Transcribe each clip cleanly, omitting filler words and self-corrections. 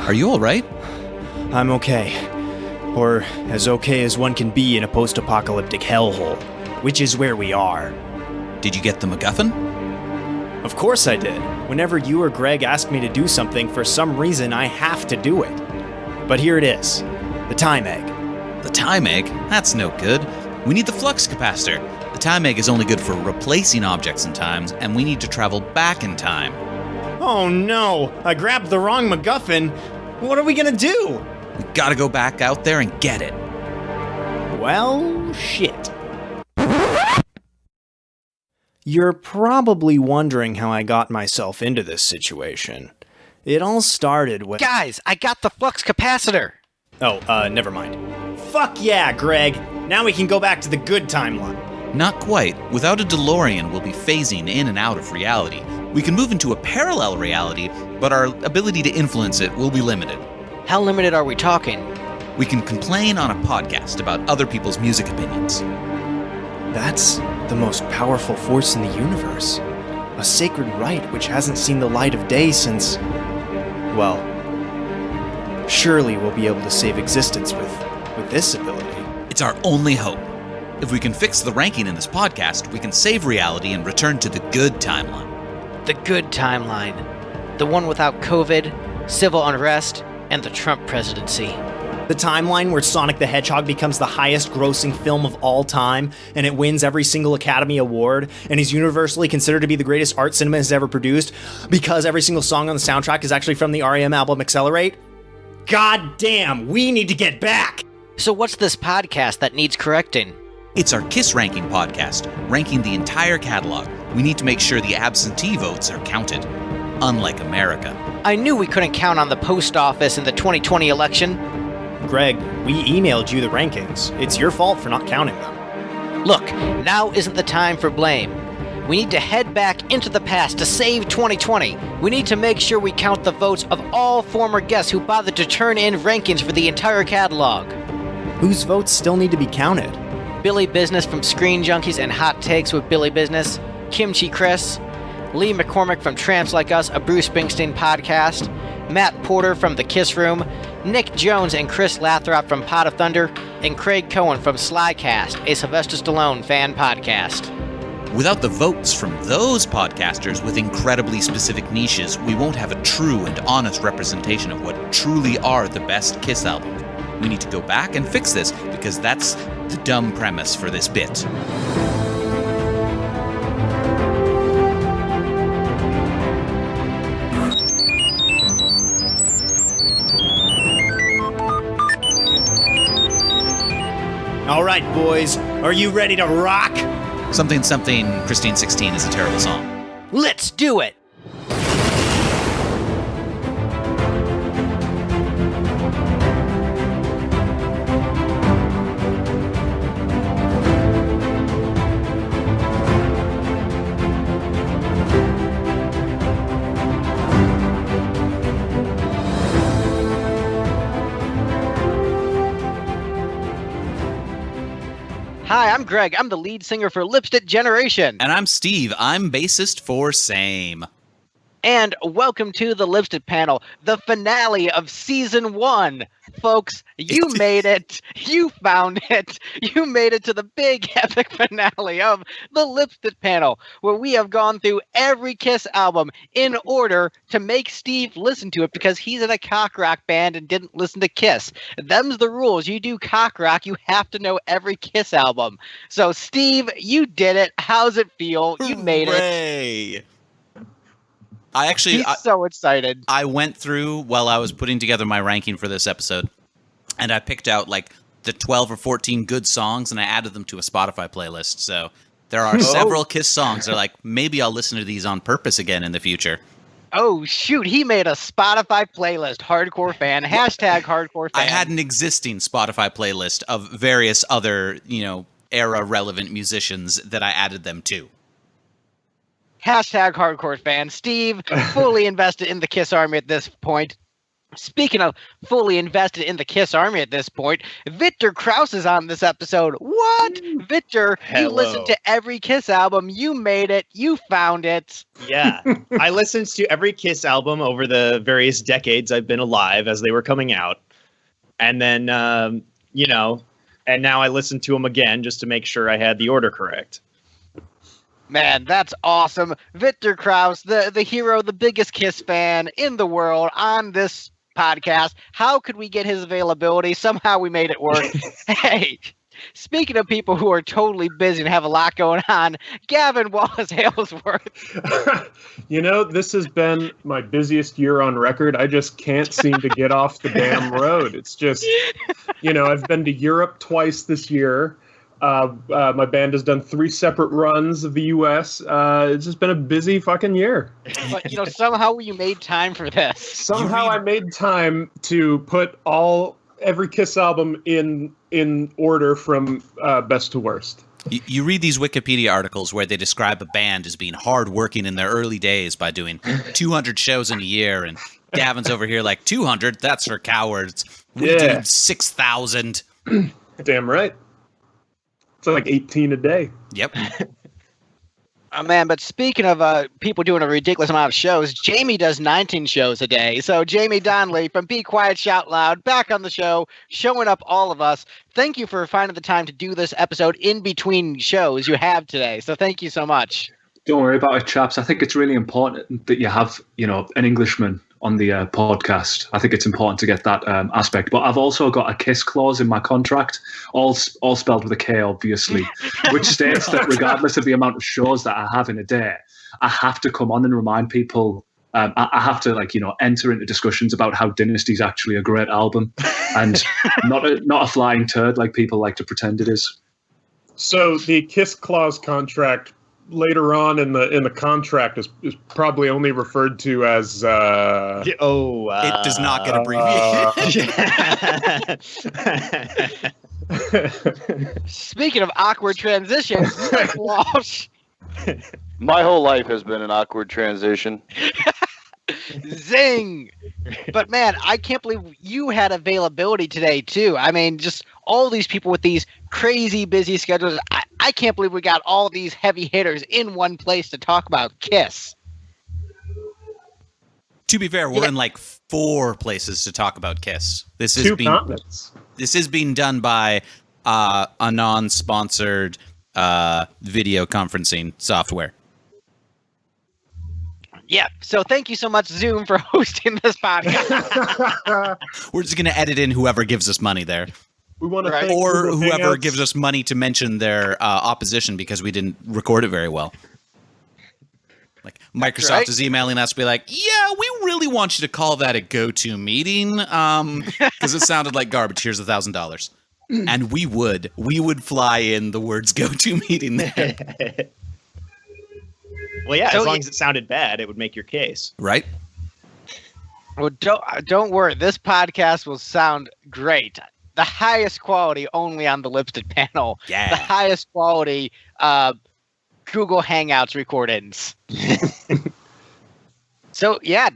Are you all right? I'm okay. Or as okay as one can be in a post-apocalyptic hellhole, which is where we are. Did you get the MacGuffin? Of course I did. Whenever you or Greg ask me to do something, for some reason I have to do it. But here it is. The time egg. The time egg? That's no good. We need the flux capacitor. The time egg is only good for replacing objects in times, and we need to travel back in time. Oh no! I grabbed the wrong MacGuffin! What are we gonna do? We gotta go back out there and get it. Well, shit. You're probably wondering how I got myself into this situation. It all started with— Guys, I got the flux capacitor! Oh, never mind. Fuck yeah, Greg! Now we can go back to the good timeline. Not quite. Without a DeLorean, we'll be phasing in and out of reality. We can move into a parallel reality, but our ability to influence it will be limited. How limited are we talking? We can complain on a podcast about other people's music opinions. That's the most powerful force in the universe. A sacred right which hasn't seen the light of day since— well, surely we'll be able to save existence with this ability. It's our only hope. If we can fix the ranking in this podcast, we can save reality and return to the good timeline. The good timeline. The one without COVID, civil unrest, and the Trump presidency. The timeline where Sonic the Hedgehog becomes the highest grossing film of all time, and it wins every single Academy Award, and is universally considered to be the greatest art cinema has ever produced, because every single song on the soundtrack is actually from the R.E.M. album Accelerate? God damn, we need to get back! So what's this podcast that needs correcting? It's our Kiss ranking podcast, ranking the entire catalog. We need to make sure the absentee votes are counted. Unlike America. I knew we couldn't count on the post office in the 2020 election. Greg, we emailed you the rankings. It's your fault for not counting them. Look, now isn't the time for blame. We need to head back into the past to save 2020. We need to make sure we count the votes of all former guests who bothered to turn in rankings for the entire catalog. Whose votes still need to be counted? Billy Business from Screen Junkies and Hot Takes with Billy Business, Kimchi Chris, Lee McCormick from Tramps Like Us, a Bruce Springsteen podcast, Matt Porter from The Kiss Room, Nick Jones and Chris Lathrop from Pot of Thunder, and Craig Cohen from Slycast, a Sylvester Stallone fan podcast. Without the votes from those podcasters with incredibly specific niches, we won't have a true and honest representation of what truly are the best Kiss albums. We need to go back and fix this, because that's the dumb premise for this bit. All right, boys, are you ready to rock? Something Something Christine 16 is a terrible song. Let's do it! Hi, I'm Greg. I'm the lead singer for Lipstick Generation. And I'm Steve. I'm bassist for Same. And welcome to the Lipstick Panel, the finale of Season 1. Folks, you made it. You found it. You made it to the big epic finale of the Lipstick Panel, where we have gone through every Kiss album in order to make Steve listen to it because he's in a cock rock band and didn't listen to Kiss. Them's the rules. You do cock rock, you have to know every Kiss album. So, Steve, you did it. How's it feel? You made it. He's so excited. I went through while I was putting together my ranking for this episode, and I picked out like the 12 or 14 good songs, and I added them to a Spotify playlist. So there are several Kiss songs. They're like, maybe I'll listen to these on purpose again in the future. Oh, shoot. He made a Spotify playlist. Hardcore fan. Hashtag hardcore fan. I had an existing Spotify playlist of various other, era-relevant musicians that I added them to. Hashtag hardcore fan. Steve, fully invested in the Kiss Army at this point. Speaking of fully invested in the Kiss Army at this point, Victor Krause is on this episode. What? Victor, you listened to every Kiss album. You made it. You found it. Yeah. I listened to every Kiss album over the various decades I've been alive as they were coming out. And then, and now I listened to them again just to make sure I had the order correct. Man, that's awesome. Victor Krause, the hero, the biggest Kiss fan in the world on this podcast. How could we get his availability? Somehow we made it work. Hey, speaking of people who are totally busy and have a lot going on, Gavin Wallace Halesworth. This has been my busiest year on record. I just can't seem to get off the damn road. It's just, I've been to Europe twice this year. My band has done 3 separate runs of the U.S. It's just been a busy fucking year. But, somehow you made time for this. Somehow I made time to put every Kiss album in order from best to worst. You read these Wikipedia articles where they describe a band as being hardworking in their early days by doing 200 shows in a year, and Gavin's over here like 200. That's for cowards. We do 6,000. Damn right. It's like 18 a day. Yep. Oh, man, but speaking of people doing a ridiculous amount of shows, Jamie does 19 shows a day. So Jamie Donnelly from Be Quiet, Shout Loud, back on the show, showing up all of us. Thank you for finding the time to do this episode in between shows you have today. So thank you so much. Don't worry about it, chaps. I think it's really important that you have, an Englishman on the podcast. I think it's important to get that aspect. But I've also got a KISS clause in my contract, all spelled with a K, obviously, which states that regardless of the amount of shows that I have in a day, I have to come on and remind people. I have to enter into discussions about how Dynasty's actually a great album and not a flying turd like people like to pretend it is. So the KISS clause contract later on in the contract is probably only referred to as it does not get abbreviated. Speaking of awkward transitions, Nick Walsh. My whole life has been an awkward transition. Zing! But man, I can't believe you had availability today too. I mean, just all these people with these crazy busy schedules. I can't believe we got all these heavy hitters in one place to talk about Kiss. To be fair, we're in like 4 places to talk about Kiss. This is 2 continents. This is being done by a non-sponsored video conferencing software. Yeah, so thank you so much, Zoom, for hosting this podcast. We're just going to edit in whoever gives us money there. We want to thank or Google whoever Hangouts. gives us money to mention their opposition because we didn't record it very well. Like Microsoft is emailing us to be like, yeah, we really want you to call that a go-to meeting because it sounded like garbage. Here's $1,000. And we would fly in the words go-to meeting there. Well, yeah, So as long as it sounded bad, it would make your case. Right? Well, don't worry. This podcast will sound great. The highest quality only on the Lipstick Panel. Yeah. The highest quality Google Hangouts recordings. So, yeah,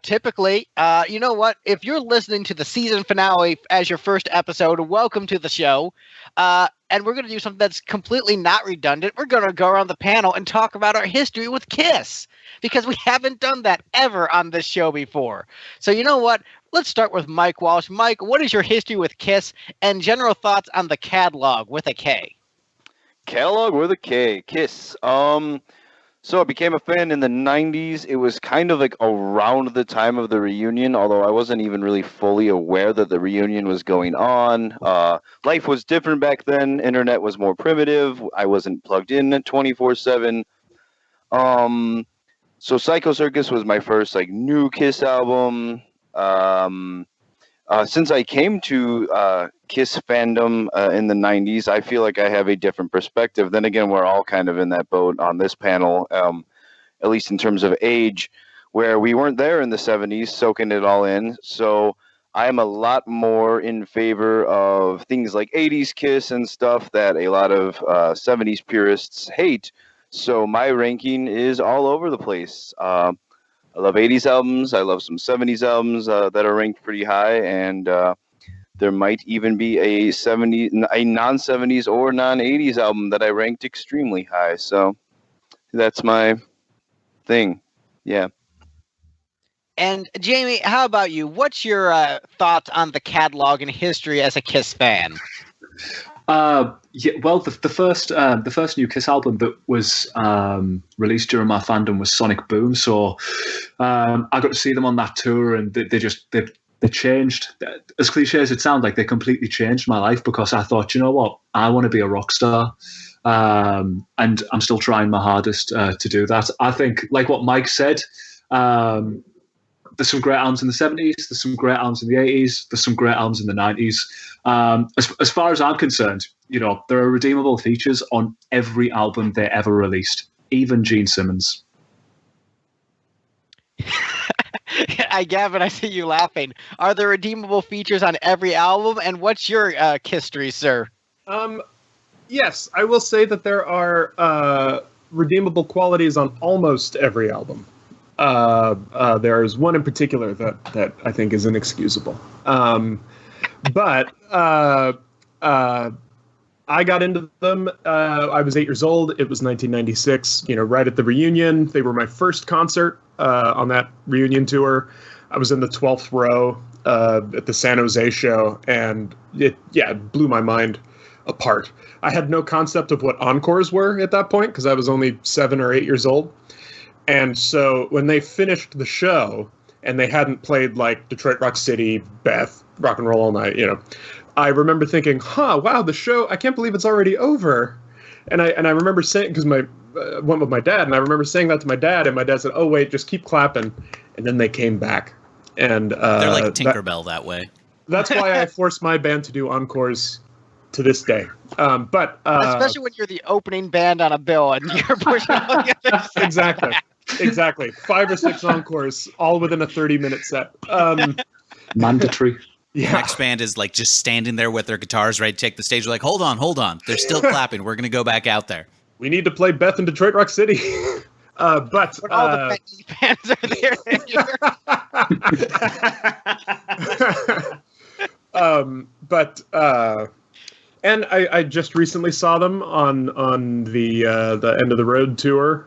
typically, you know what? If you're listening to the season finale as your first episode, welcome to the show. And we're going to do something that's completely not redundant. We're going to go around the panel and talk about our history with Kiss, because we haven't done that ever on this show before. So you know what? Let's start with Mike Walsh. Mike, what is your history with Kiss and general thoughts on the catalog with a K? Catalog with a K. Kiss. So I became a fan in the 90s. It was kind of like around the time of the reunion, although I wasn't even really fully aware that the reunion was going on. Life was different back then. Internet was more primitive. I wasn't plugged in 24/7. So Psycho Circus was my first new Kiss album. Since I came to Kiss fandom in the 90s, I feel like I have a different perspective. Then again, we're all kind of in that boat on this panel, at least in terms of age, where we weren't there in the 70s, soaking it all in. So I'm a lot more in favor of things like 80s Kiss and stuff that a lot of 70s purists hate. So my ranking is all over the place. I love 80s albums. I love some 70s albums that are ranked pretty high, and there might even be a non-70s or non-80s album that I ranked extremely high. So that's my thing. Yeah. And Jamie, how about you? What's your thoughts on the catalog and history as a Kiss fan? Yeah, well, the first new Kiss album that was released during my fandom was Sonic Boom. So I got to see them on that tour, and they changed. As cliche as it sounds, like they completely changed my life, because I thought, you know what, I want to be a rock star, and I'm still trying my hardest to do that. I think, like what Mike said. There's some great albums in the 70s. There's some great albums in the 80s. There's some great albums in the 90s. As far as I'm concerned, there are redeemable features on every album they ever released, even Gene Simmons. Gavin, I see you laughing. Are there redeemable features on every album? And what's your history, sir? Yes, I will say that there are redeemable qualities on almost every album. There's one in particular that I think is inexcusable. But I got into them. I was 8 years old. It was 1996. Right at the reunion. They were my first concert on that reunion tour. I was in the 12th row at the San Jose show, and it blew my mind apart. I had no concept of what encores were at that point, because I was only 7 or 8 years old. And so when they finished the show and they hadn't played like Detroit Rock City, Beth, Rock and Roll All Night, I remember thinking, wow, the show, I can't believe it's already over. And I remember saying, because I went with my dad, and I remember saying that to my dad, and my dad said, oh, wait, just keep clapping. And then they came back. And they're like Tinkerbell that way. That's why I forced my band to do encores to this day. But especially when you're the opening band on a bill and you're pushing all the others. Exactly. 5 or 6 encores, all within a 30-minute set. Mandatory. Yeah. The next band is like just standing there with their guitars ready to take the stage. We're like, hold on. They're still clapping. We're going to go back out there. We need to play Beth in Detroit Rock City. But all the fans are there. And I just recently saw them on the End of the Road tour,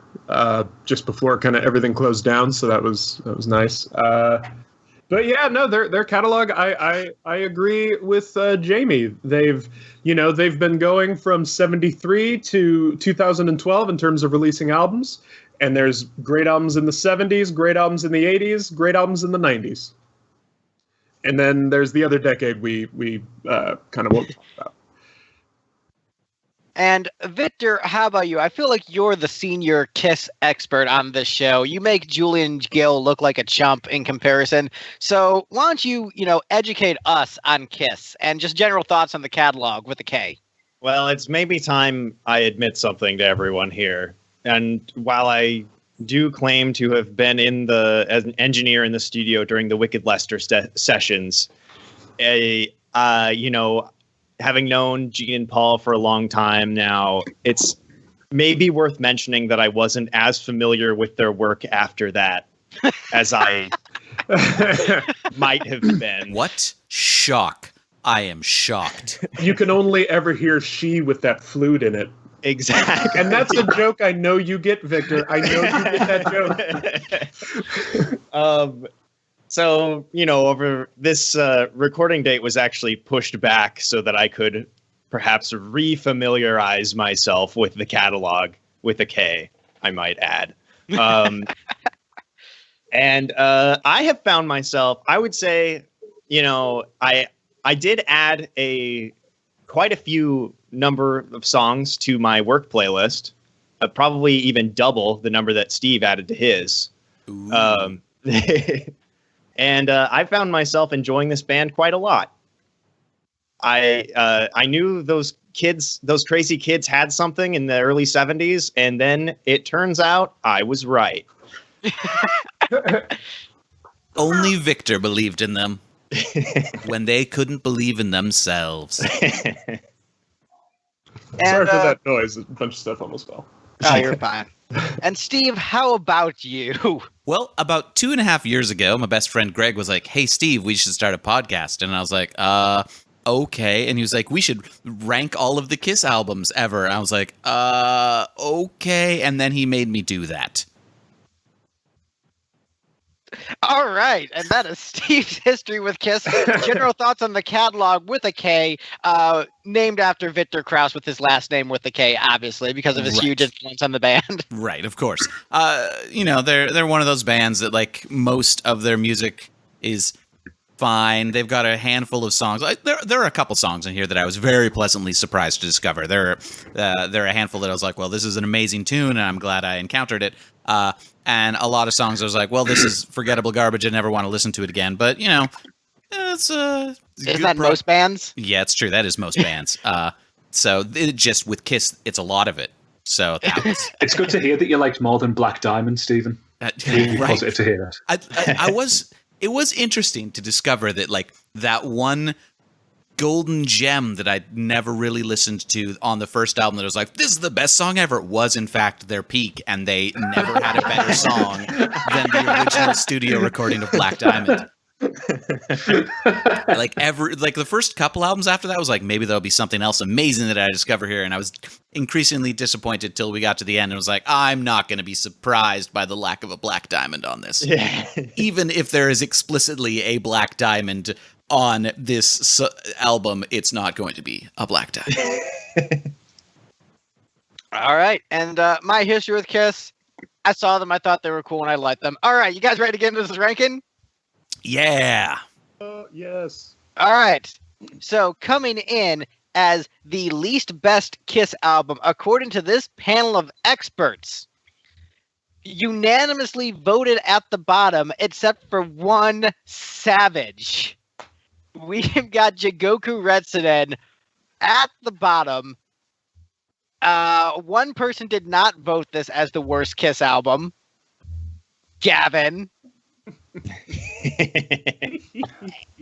just before kind of everything closed down. So that was nice. But yeah, no, their catalog, I agree with Jamie. They've been going from 73 to 2012 in terms of releasing albums. And there's great albums in the 70s, great albums in the 80s, great albums in the 90s. And then there's the other decade we kind of won't talk about. And Victor, how about you? I feel like you're the senior Kiss expert on this show. You make Julian Gill look like a chump in comparison. So why don't you, educate us on Kiss and just general thoughts on the catalog with a K? Well, it's maybe time I admit something to everyone here. And while I do claim to have been as an engineer in the studio during the Wicked Lester sessions, having known Gene and Paul for a long time now, it's maybe worth mentioning that I wasn't as familiar with their work after that as I might have been. What? Shock. I am shocked. You can only ever hear "she" with that flute in it. Exactly. And that's a joke I know you get, Victor. I know you get that joke. So, over this recording date was actually pushed back so that I could perhaps refamiliarize myself with the catalog with a K, I might add. And I have found myself, I would say, I did add quite a few number of songs to my work playlist, probably even double the number that Steve added to his. And I found myself enjoying this band quite a lot. I knew those crazy kids had something in the early 70s, and then it turns out I was right. Only Victor believed in them when they couldn't believe in themselves. Sorry for that noise. A bunch of stuff almost fell. Oh, you're fine. And Steve, how about you? Well, about 2.5 years ago, my best friend Greg was like, "Hey, Steve, we should start a podcast." And I was like, okay. And he was like, "We should rank all of the Kiss albums ever." And I was like, okay. And then he made me do that. All right, and that is Steve's history with Kiss. General thoughts on the catalog with a K, named after Victor Krauss with his last name with a K, obviously, because of his huge influence on the band. Right, of course. They're one of those bands that, like, most of their music is fine. They've got a handful of songs. There are a couple songs in here that I was very pleasantly surprised to discover. There are a handful that I was like, well, this is an amazing tune, and I'm glad I encountered it. And a lot of songs I was like, well, this is forgettable garbage. I never want to listen to it again. But, it's Isn't that most bands? Yeah, it's true. That is most bands. So just with Kiss, it's a lot of it. So that was... It's good to hear that you liked more than Black Diamond, Stephen. Really right. Positive to hear that. It was interesting to discover that, like, that one golden gem that I'd never really listened to on the first album that I was like, this is the best song ever, was in fact their peak, and they never had a better song than the original studio recording of Black Diamond. Like the first couple albums after that was like, maybe there'll be something else amazing that I discover here, and I was increasingly disappointed till we got to the end and was like, I'm not going to be surprised by the lack of a Black Diamond on this. Yeah. Even if there is explicitly a Black Diamond on this album, it's not going to be a Black Diamond. All right, and my history with Kiss, I saw them, I thought they were cool, and I liked them. All right, you guys ready to get into this ranking? Yeah. Yes. All right. So coming in as the least best Kiss album, according to this panel of experts, unanimously voted at the bottom, except for one savage. We've got Jigoku Retsuden at the bottom. One person did not vote this as the worst Kiss album. Gavin.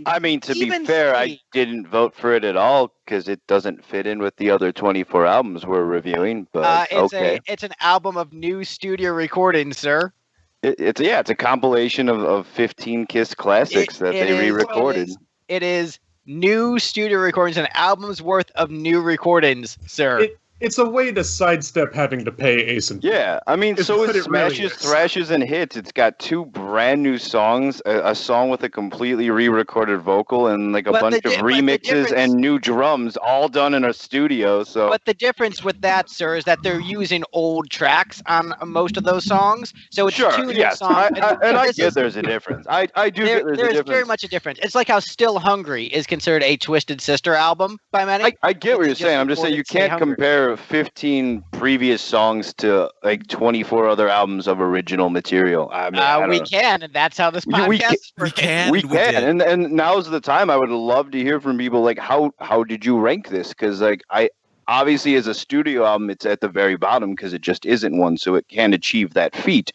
I mean, to be Even fair, I Steve. didn't vote for it at all because it doesn't fit in with the other 24 albums we're reviewing. But okay, It's an album of new studio recordings, sir. it's a compilation of 15 Kiss classics that they re-recorded. It is new studio recordings, an album's worth of new recordings, sir. It's a way to sidestep having to pay Ace and Yeah, I mean, It's so what it it really smashes, is. thrashes, and hits. It's got 2 brand new songs, a song with a completely re-recorded vocal, and like a But bunch the of di- but the remixes difference- and new drums, all done in a studio. So But the difference with that, sir, is that they're using old tracks on most of those songs. So it's sure, 2 new yes, songs. I this get is- there's a difference. I do get there's a There's difference. very much a difference. It's like how Still Hungry is considered a Twisted Sister album by many. I get what They you're just saying. I'm just saying you recorded Stay can't Hungry. compare 15 previous songs to like 24 other albums of original material. I mean, I don't We know. can, and that's how this We podcast can- is We working. can. We did. can, and now's the time. I would love to hear from people like how did you rank this? Because like I obviously as a studio album, it's at the very bottom because it just isn't one, so it can't achieve that feat.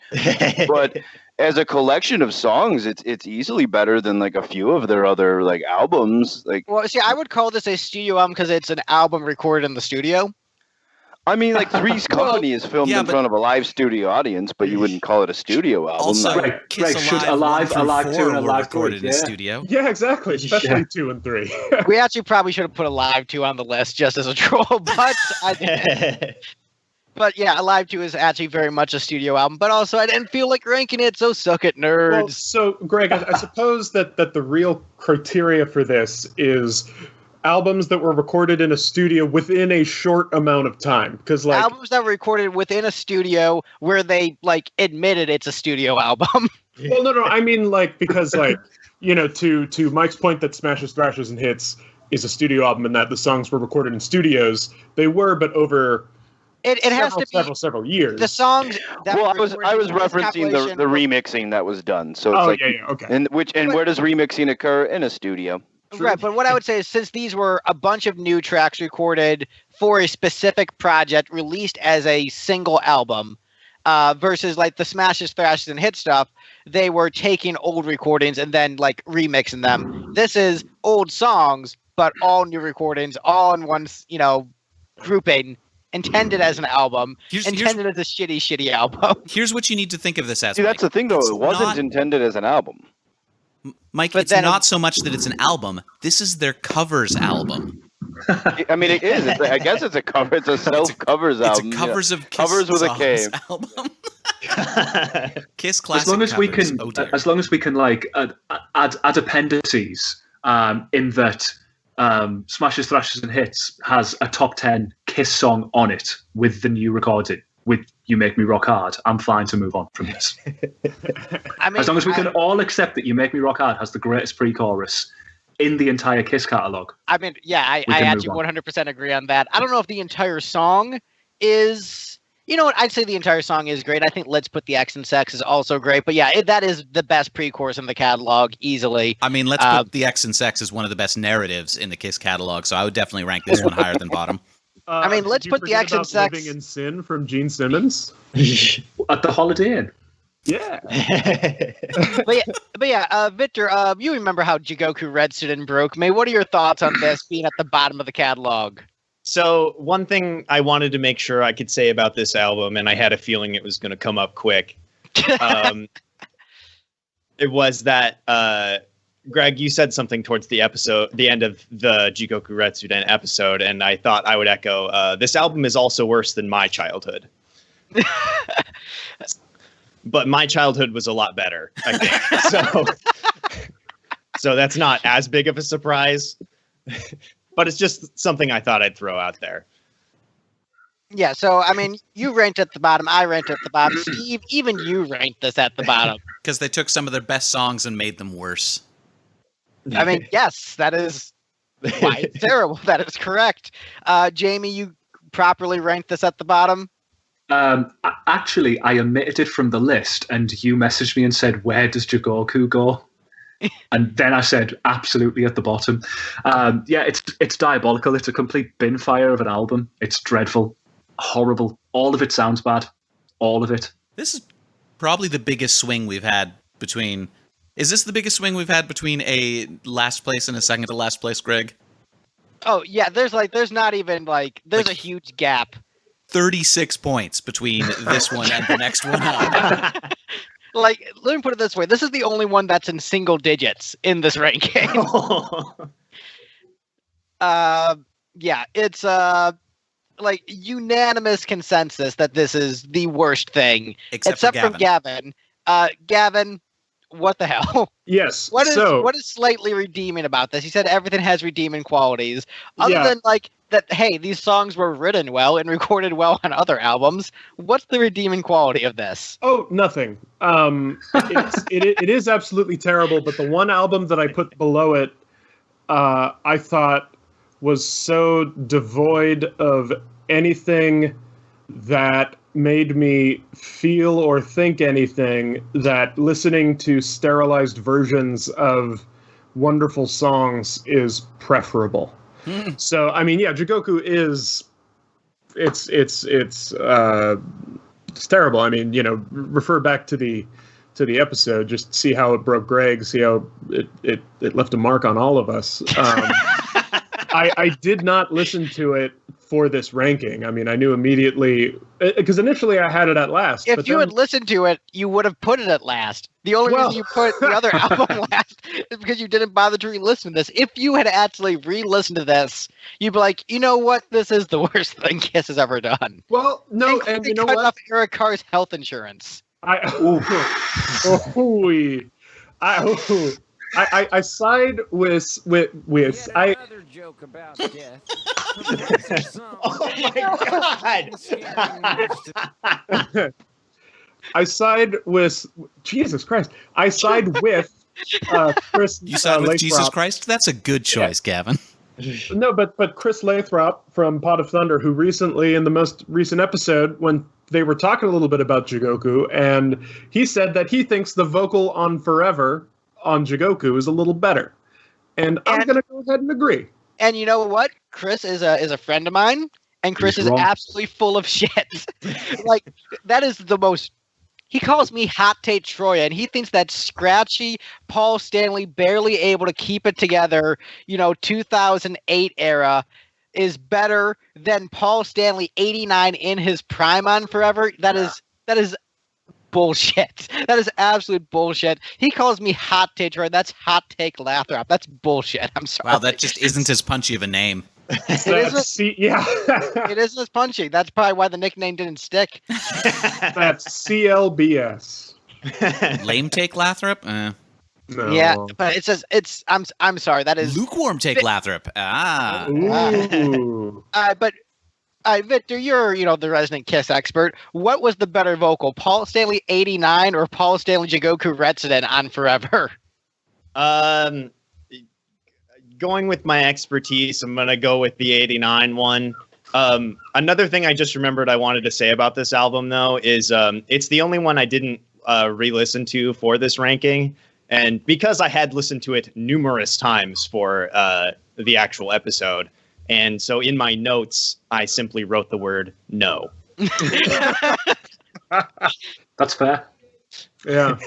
But as a collection of songs, it's easily better than like a few of their other like albums. Like Well, see, I would call this a studio album because it's an album recorded in the studio. I mean, like Three's Company is filmed yeah, in but- front of a live studio audience, but you wouldn't call it a studio album. Also, Like, Greg, Kiss should Alive, Alive 1 through 4 2 and were Alive recorded 3, in yeah. studio. Yeah, exactly. Especially Yeah. 2 and 3. We actually probably should have put Alive 2 on the list just as a troll, but I didn't. But yeah, Alive 2 is actually very much a studio album, but also I didn't feel like ranking it, so suck it, nerds. Well, so Greg, I suppose that the real criteria for this is albums that were recorded in a studio within a short amount of time. Because like Albums that were recorded within a studio where they like admitted it's a studio album. well, no, I mean like because like to Mike's point that Smashes, Thrashes, and Hits is a studio album and that the songs were recorded in studios. They were, but over It has to be several years. the songs. That well, were I was recorded in this referencing compilation the were- remixing that was done. So it's Oh like, yeah, okay. and where does remixing occur? In a studio. Right, but what I would say is since these were a bunch of new tracks recorded for a specific project released as a single album, versus like the Smashes, Thrashes, and Hit stuff, they were taking old recordings and then like remixing them. This is old songs, but all new recordings, all in one, grouping, intended as an album, intended as a shitty album. Here's what you need to think of this as. See, that's the thing, though. It wasn't intended as an album. Mike, it's not so much that it's an album. This is their covers album. I mean, it is. I guess it's a cover. It's a self-covers album. It's a covers of Kiss covers with a K album. Kiss classic. As long as covers. we can, as long as we can, like add appendices. In that Smashes, Thrashes, and Hits has a top 10 Kiss song on it with the new recording with "You Make Me Rock Hard." I'm fine to move on from this. I mean, as long as we can all accept that "You Make Me Rock Hard" has the greatest pre-chorus in the entire Kiss catalogue. I mean, yeah, I actually 100% agree on that. I don't know if the entire song is... You know what? I'd say the entire song is great. I think "Let's Put the X in Sex" is also great. But yeah, that is the best pre-chorus in the catalog, easily. I mean, "Let's Put the X in Sex" is one of the best narratives in the Kiss catalog, so I would definitely rank this one higher than bottom. I mean, "Let's Put the X in Sex." "Living in Sin" from Gene Simmons. At the Holiday Inn. Yeah. but yeah, Victor, you remember how Jigoku Red Stood and Broke Me. What are your thoughts on this being at the bottom of the catalog? So one thing I wanted to make sure I could say about this album, and I had a feeling it was going to come up quick, it was that, Greg, you said something towards the end of the Jigoku Retsuden episode, and I thought I would echo, this album is also worse than my childhood. But my childhood was a lot better, I think. So that's not as big of a surprise. But it's just something I thought I'd throw out there. Yeah, so, I mean, you ranked at the bottom, I ranked at the bottom. Steve, even you ranked this at the bottom. Because they took some of their best songs and made them worse. I mean, yes, that is why it's terrible. That is correct. Jamie, you properly ranked this at the bottom? Actually, I omitted it from the list, and you messaged me and said, "Where does Jigoku go?" And then I said, absolutely at the bottom. Yeah, it's diabolical. It's a complete bin fire of an album. It's dreadful, horrible. All of it sounds bad. All of it. This is probably the biggest swing we've had between... Is this the biggest swing we've had between a last place and a second to last place, Greg? Oh, yeah, there's not even, there's a huge gap. 36 points between this one and the next one up. Let me put it this way. This is the only one that's in single digits in this ranking. Yeah, it's unanimous consensus that this is the worst thing. Except from Gavin. Gavin, what the hell? Yes. What is slightly redeeming about this? He said everything has redeeming qualities. Other than that, hey, these songs were written well and recorded well on other albums. What's the redeeming quality of this? Oh, nothing. It is absolutely terrible, but the one album that I put below it, I thought was so devoid of anything that made me feel or think anything that listening to sterilized versions of wonderful songs is preferable. So, I mean, yeah, Jigoku is, it's terrible. I mean, refer back to the episode, just see how it broke Greg, see how it left a mark on all of us. I did not listen to it for this ranking. I mean, I knew immediately, because initially I had it at last. If you had listened to it, you would have put it at last. The only reason you put the other album last is because you didn't bother to re-listen to this. If you had actually re-listened to this, you'd be like, you know what? This is the worst thing Kiss has ever done. Well, no, and you know what? Cut off Eric Carr's health insurance. I side with I. Joke about death. Oh my God! I side with Jesus Christ. I side with Chris. You side with Lathrop. Jesus Christ? That's a good choice, Gavin. No, but Chris Lathrop from Pot of Thunder, who recently, in the most recent episode, when they were talking a little bit about Jigoku, and he said that he thinks the vocal on Forever on Jigoku is a little better. And I'm going to go ahead and agree. And you know what? Chris is a friend of mine, and Chris is absolutely full of shit. That is the most... He calls me Hot Tate Troya, and he thinks that scratchy Paul Stanley, barely able to keep it together, 2008 era, is better than Paul Stanley 89 in his prime on Forever, that is bullshit. That is absolute bullshit. He calls me Hot Take Troy. That's Hot Take Lathrop. That's bullshit. I'm sorry. Wow, that just isn't as punchy of a name. It isn't as punchy. That's probably why the nickname didn't stick. That's CLBS. Lame Take Lathrop? No. Yeah, but it says I'm sorry. That is Lukewarm Take Lathrop. Ah. Ooh. But Victor, you're the resident Kiss expert. What was the better vocal, Paul Stanley 89 or Paul Stanley Jigoku Retsuden on Forever? Going with my expertise, I'm gonna go with the 89 one. Another thing I just remembered I wanted to say about this album, though, is it's the only one I didn't re-listen to for this ranking, and because I had listened to it numerous times for the actual episode, and so in my notes I simply wrote the word no. That's fair. Yeah.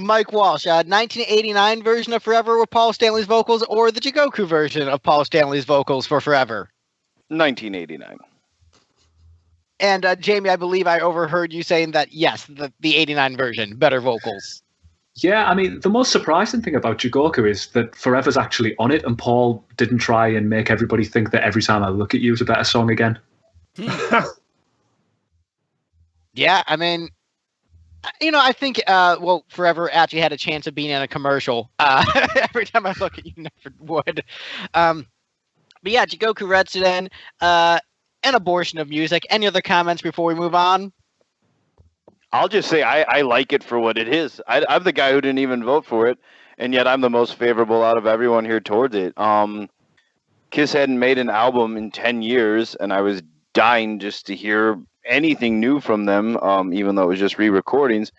Mike Walsh, 1989 version of Forever with Paul Stanley's vocals, or the Jigoku version of Paul Stanley's vocals for Forever? 1989. And Jamie, I believe I overheard you saying that, yes, the 89 version, better vocals. Yeah, I mean, the most surprising thing about Jigoku is that Forever's actually on it, and Paul didn't try and make everybody think that Every Time I Look at You is a better song again. Yeah, I mean, I think, Forever actually had a chance of being in a commercial. Every Time I Look at You, never would. But yeah, Jigoku Retsuden, an abortion of music. Any other comments before we move on? I'll just say I like it for what it is. I'm the guy who didn't even vote for it, and yet I'm the most favorable out of everyone here towards it. Kiss hadn't made an album in 10 years, and I was dying just to hear anything new from them, even though it was just re-recordings.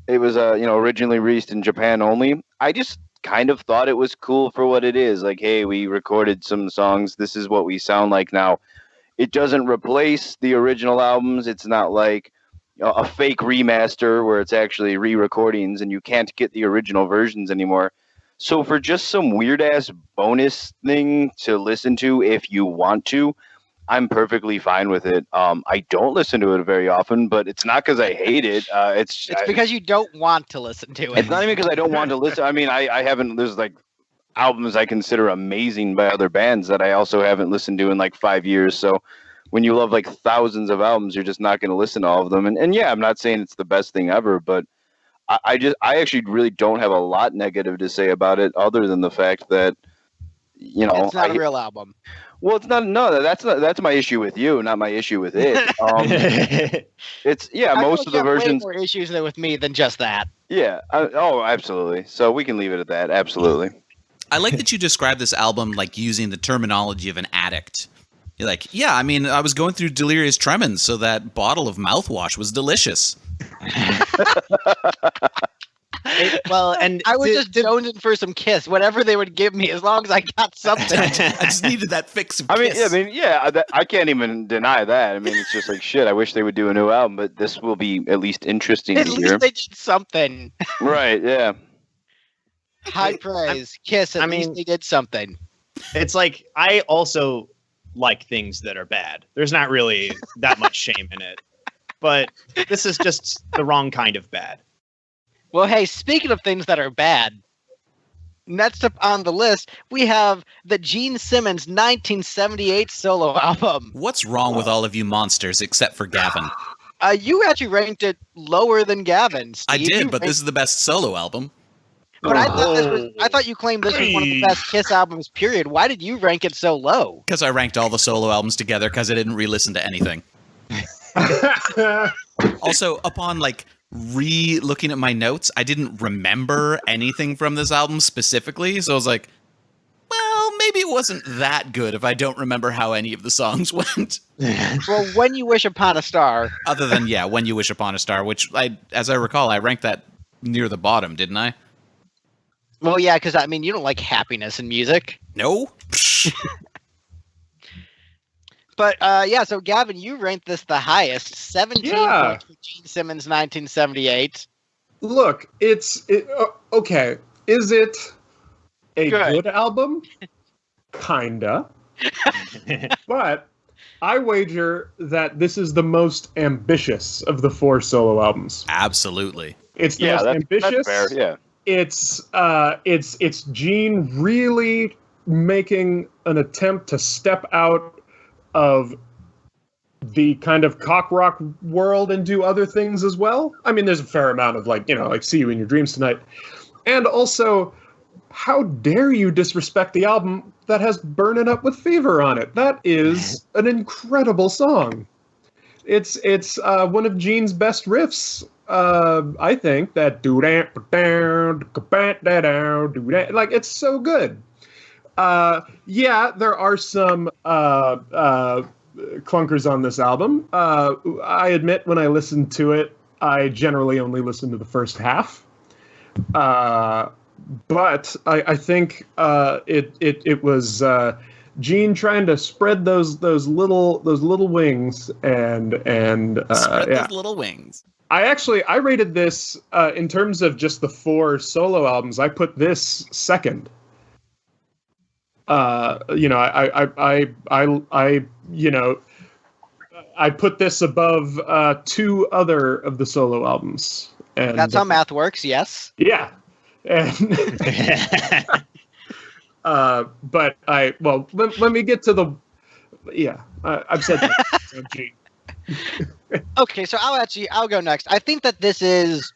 It was originally released in Japan only. I just kind of thought it was cool for what it is. Like, hey, we recorded some songs. This is what we sound like now. It doesn't replace the original albums. It's not like a fake remaster where it's actually re-recordings and you can't get the original versions anymore. So for just some weird-ass bonus thing to listen to if you want to, I'm perfectly fine with it. I don't listen to it very often, but it's not because I hate it. It's because you don't want to listen to it. It's not even because I don't want to listen. I mean, I haven't. There's like albums I consider amazing by other bands that I also haven't listened to in like 5 years. So when you love like thousands of albums, you're just not going to listen to all of them. And yeah, I'm not saying it's the best thing ever, but I actually really don't have a lot negative to say about it, other than the fact that it's not a real album. Well, it's not. No, that's my issue with you, not my issue with it. Most of the versions. Way more issues with me than just that. Yeah. Absolutely. So we can leave it at that. Absolutely. I like that you describe this album like using the terminology of an addict. You're like, yeah, I mean, I was going through delirious tremens, so that bottle of mouthwash was delicious. And I was just jonesing for some Kiss, whatever they would give me, as long as I got something. I just needed that fix of Kiss. I can't even deny that. I mean, it's just like, shit, I wish they would do a new album, but this will be at least interesting to hear. At least they did something. Right, yeah. High praise. Kiss, at least they did something. It's like, I also like things that are bad. There's not really that much shame in it. But this is just the wrong kind of bad. Well, hey, speaking of things that are bad, next up on the list, we have the Gene Simmons 1978 solo album. What's wrong with all of you monsters except for Gavin? You actually ranked it lower than Gavin, Steve. I did, but this is the best solo album. But I thought you claimed this was one of the best Kiss albums, period. Why did you rank it so low? Because I ranked all the solo albums together because I didn't re-listen to anything. Also, upon re-looking at my notes, I didn't remember anything from this album specifically, so I was like, well, maybe it wasn't that good if I don't remember how any of the songs went. Well, When You Wish Upon a Star. Other than, When You Wish Upon a Star, which, as I recall, I ranked that near the bottom, didn't I? Well, yeah, because, you don't like happiness in music. No? But, so Gavin, you ranked this the highest, 17 points for Gene Simmons 1978. Look, okay. Is it a good album? Kinda. But I wager that this is the most ambitious of the 4 solo albums. Absolutely. It's the most ambitious. That's fair, yeah. It's Gene really making an attempt to step out of the kind of cock rock world and do other things as well. I mean, there's a fair amount of like See You in Your Dreams Tonight. And also, how dare you disrespect the album that has Burnin' Up With Fever on it? That is an incredible song. It's one of Gene's best riffs. I think that like it's so good. Yeah, there are some clunkers on this album. I admit when I listened to it, I generally only listened to the first half. But I think it was Gene trying to spread those little wings and spread those little wings. I rated this in terms of just the 4 solo albums. I put this second. I put this above 2 other of the solo albums. And that's how math works. Yes. Yeah. And but let me get to the I've said that. Gene. Okay, so I'll go next. I think that this is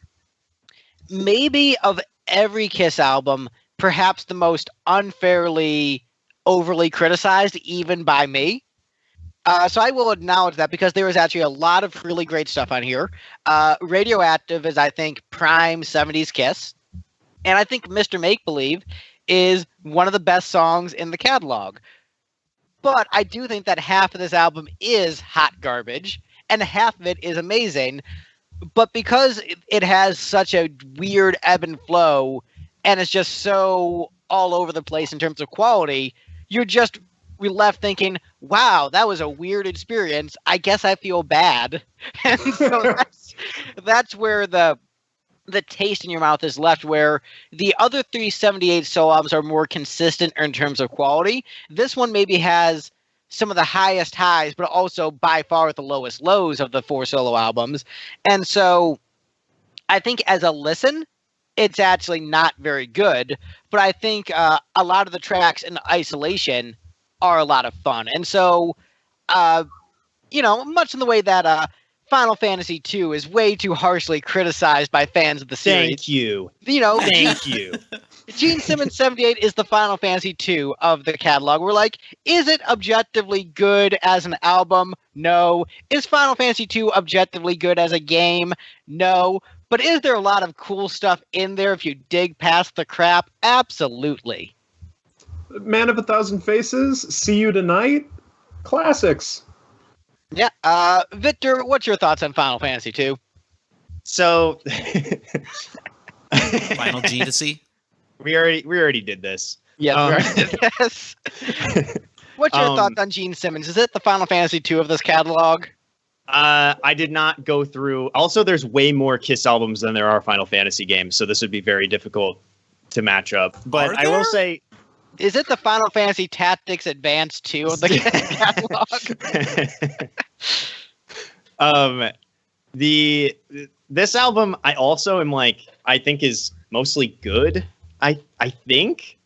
maybe of every Kiss album, perhaps the most unfairly overly criticized, even by me. So I will acknowledge that because there is actually a lot of really great stuff on here. Radioactive is, I think, prime 70s Kiss. And I think Mr. Make-Believe is one of the best songs in the catalog. But I do think that half of this album is hot garbage, and half of it is amazing. But because it has such a weird ebb and flow, and it's just so all over the place in terms of quality, you're just left thinking, wow, that was a weird experience. I guess I feel bad. And so that's where the taste in your mouth is left, where the other 378 solo albums are more consistent in terms of quality. This one maybe has some of the highest highs, but also by far the lowest lows of the 4 solo albums. And so I think as a listen, it's actually not very good, but I think a lot of the tracks in isolation are a lot of fun. And so, much in the way that Final Fantasy II is way too harshly criticized by fans of the series. Thank you. Thank you. Gene Simmons 78 is the Final Fantasy II of the catalog. We're like, is it objectively good as an album? No. Is Final Fantasy II objectively good as a game? No. But is there a lot of cool stuff in there if you dig past the crap? Absolutely. Man of a Thousand Faces, See You Tonight, classics. Yeah. Victor, what's your thoughts on Final Fantasy II? So, Final G to C. we already did this. Yes. What's your thoughts on Gene Simmons? Is it the Final Fantasy II of this catalog? I did not go through. Also, there's way more Kiss albums than there are Final Fantasy games, so this would be very difficult to match up. But I will say, is it the Final Fantasy Tactics Advanced 2 of the catalog? This album I also am like, I think is mostly good. I think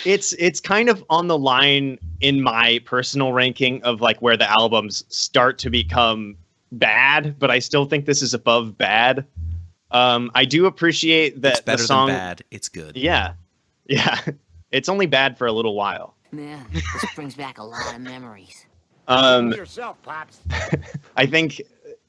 it's kind of on the line in my personal ranking of like where the albums start to become bad, but I still think this is above bad. I do appreciate that it's better the song, than bad. It's good. Yeah. It's only bad for a little while. Man, this brings back a lot of memories. Yourself, Pops. I think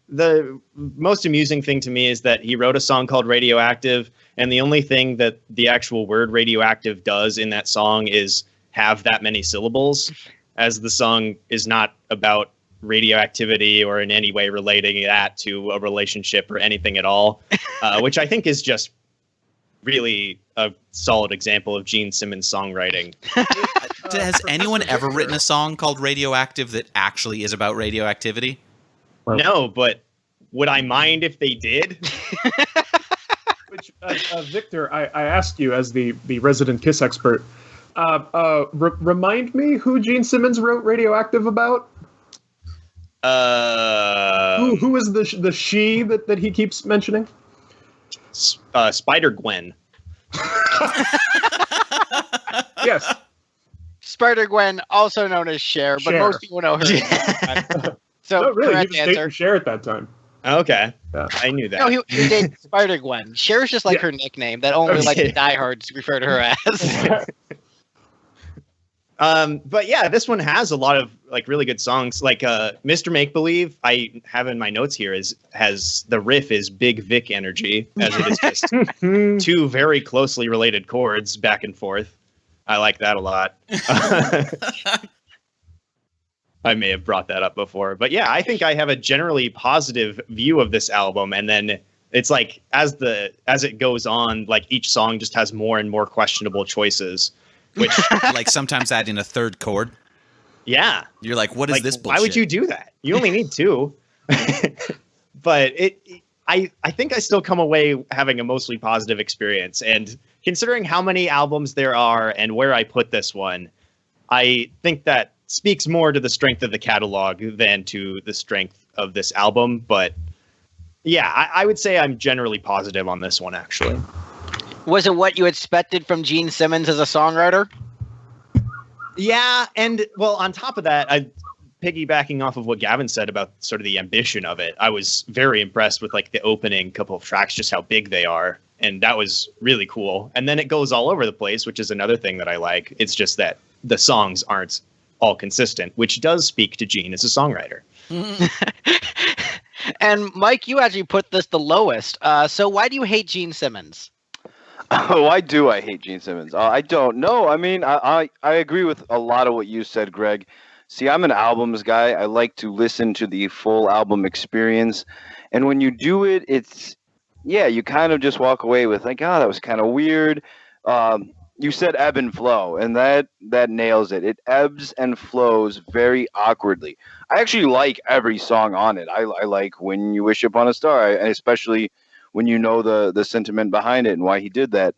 the most amusing thing to me is that he wrote a song called Radioactive, and the only thing that the actual word radioactive does in that song is have that many syllables, as the song is not about radioactivity or in any way relating that to a relationship or anything at all, which I think is just really a solid example of Gene Simmons' songwriting. Has anyone ever written a song called Radioactive that actually is about radioactivity? No, but would I mind if they did? Which, Victor, I asked you as the resident Kiss expert, Remind me who Gene Simmons wrote Radioactive about? Who was the she that he keeps mentioning? Spider-Gwen. Yes. Spider-Gwen, also known as Cher, but Cher. most people know her. So, No, really, he correct was answer. dating Cher at that time. Okay. Yeah. I knew that. No, he dated Spider-Gwen. Cher's just like Yeah. her nickname that only like the diehards refer to her as. But yeah, this one has a lot of like really good songs. Like Mr. Make Believe, I have in my notes here has the riff is Big Vic energy, as it is just two very closely related chords back and forth. I like that a lot. I may have brought that up before, but yeah, I think I have a generally positive view of this album, and then it's like as it goes on, like each song just has more and more questionable choices. Which Like sometimes adding a third chord. yeah. You're like, what is Like, this bullshit? why would you do that? You only need two. But I think I still come away having a mostly positive experience. And considering how many albums there are and where I put this one, I think that speaks more to the strength of the catalog than to the strength of this album. But yeah, I would say I'm generally positive on this one, actually. Was it what you expected from Gene Simmons as a songwriter? Yeah, and well, on top of that, piggybacking off of what Gavin said about sort of the ambition of it, I was very impressed with like the opening couple of tracks, just how big they are, and that was really cool. And then it goes all over the place, which is another thing that I like. It's just that the songs aren't all consistent, which does speak to Gene as a songwriter. And Mike, you actually put this the lowest. So why do you hate Gene Simmons? Why do I hate Gene Simmons? I don't know. I mean, I agree with a lot of what you said, Greg. See, I'm an albums guy. I like to listen to the full album experience. And when you do it, you kind of just walk away with like, oh, that was kind of weird. You said ebb and flow, and that nails it. It ebbs and flows very awkwardly. I actually like every song on it. I like When You Wish Upon a Star, and especially when you know the sentiment behind it and why he did that.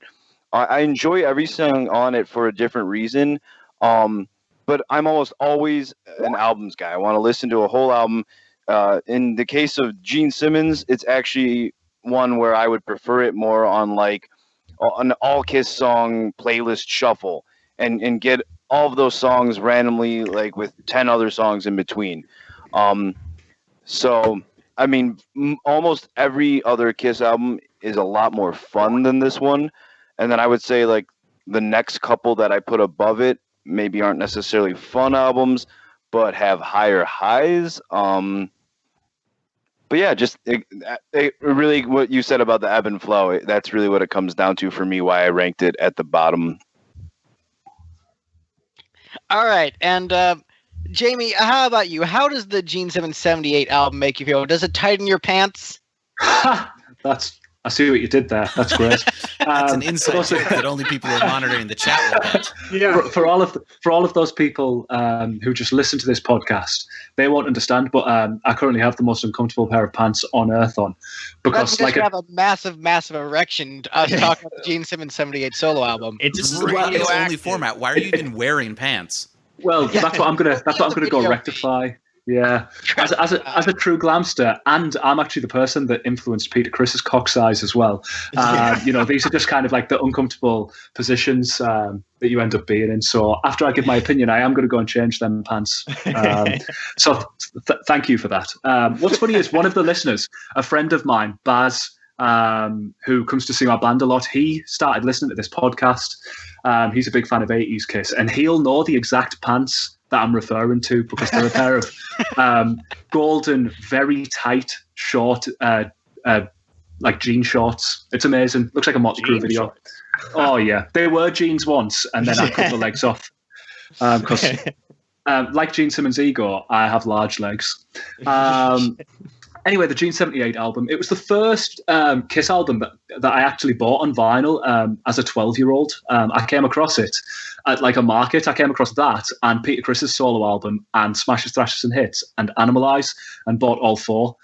I enjoy every song on it for a different reason, but I'm almost always an albums guy. I want to listen to a whole album. In the case of Gene Simmons, it's actually one where I would prefer it more on like an all Kiss song playlist shuffle and get all of those songs randomly, like with 10 other songs in between. So I mean, almost every other Kiss album is a lot more fun than this one. And then I would say like the next couple that I put above it maybe aren't necessarily fun albums, but have higher highs. But yeah, just it really what you said about the ebb and flow, that's really what it comes down to for me, why I ranked it at the bottom. All right, and Jamie, how about you? How does the Gene Simmons 78 album make you feel? Does it tighten your pants? I see what you did there. That's great. That's an inside joke that only people who are monitoring the chat will get. Yeah. For all of those people who just listen to this podcast, they won't understand. But I currently have the most uncomfortable pair of pants on earth on, because That's you have a massive erection talking about the Gene Simmons 78 solo album. This is the radio-only format. Why are you even wearing pants? Well, that's what I'm gonna go rectify. Yeah, as a true glamster, and I'm actually the person that influenced Peter Criss's cock size as well. These are just kind of like the uncomfortable positions that you end up being in. So after I give my opinion, I am going to go and change them pants. So thank you for that. What's funny is one of the listeners, a friend of mine, Baz, who comes to see our band a lot, he started listening to this podcast. He's a big fan of 80s Kiss, and he'll know the exact pants that I'm referring to, because they're a pair of golden, very tight, short, like jean shorts. It's amazing. Looks like a Motley Crue video. Oh yeah, they were jeans once, and then I cut the legs off because, like Gene Simmons' ego, I have large legs. Anyway, the Gene 78 album, it was the first Kiss album that I actually bought on vinyl as a 12-year-old. I came across it at like a market. I came across that and Peter Criss's solo album and Smashes, Thrashes and Hits and Animalize, and bought all four.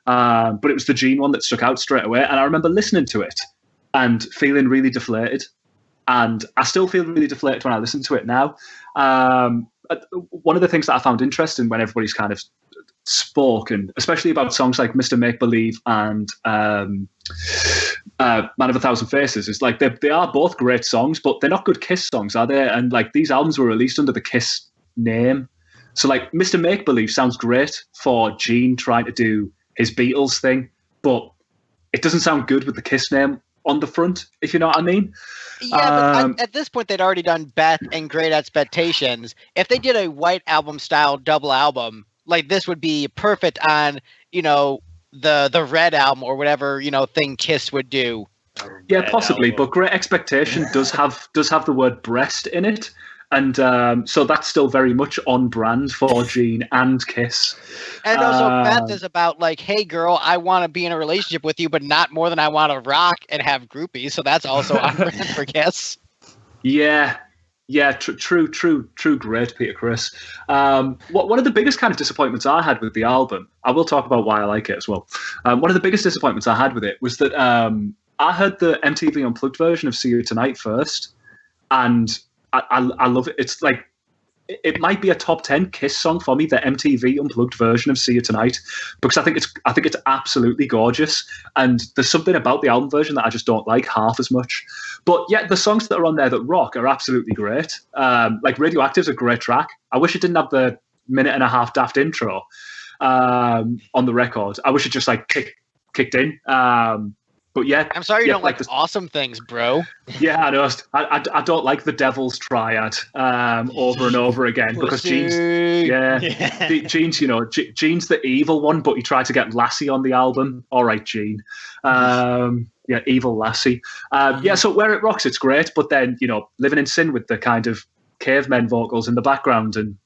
But it was the Gene one that stuck out straight away. And I remember listening to it and feeling really deflated. and I still feel really deflated when I listen to it now. One of the things that I found interesting when everybody's kind of spoke, and especially about songs like Mr. Make Believe and Man of a Thousand Faces, is like they are both great songs, but they're not good Kiss songs, are they? And like these albums were released under the Kiss name. So like Mr. Make Believe sounds great for Gene trying to do his Beatles thing, but it doesn't sound good with the Kiss name on the front, if you know what I mean. Yeah, but at this point they'd already done Beth and Great Expectations. If they did a White Album style double album, like this would be perfect on, the Red Album or whatever, thing Kiss would do. Yeah, possibly, but Great Expectation does have the word breast in it. And so that's still very much on brand for Gene and Kiss. And also, Beth is about like, hey, girl, I want to be in a relationship with you, but not more than I want to rock and have groupies. So that's also on brand for Kiss. Yeah, true, great, Peter Criss. One of the biggest kind of disappointments I had with the album, I will talk about why I like it as well. One of the biggest disappointments I had with it was that I heard the MTV Unplugged version of See You Tonight first, and I love it. It's like it might be a top 10 Kiss song for me, the MTV Unplugged version of See You Tonight, because I think it's absolutely gorgeous. And there's something about the album version that I just don't like half as much. But yeah, the songs that are on there that rock are absolutely great. Like Radioactive's a great track. I wish it didn't have the 1.5-minute daft intro on the record. I wish it just like kicked in. But yeah, I'm sorry you don't like awesome things, bro. Yeah, I know. I don't like the Devil's Triad over and over again because Gene's Gene's the evil one, but he tried to get Lassie on the album. All right, Gene. Evil Lassie. So where it rocks, it's great. But then Living in Sin with the kind of cavemen vocals in the background and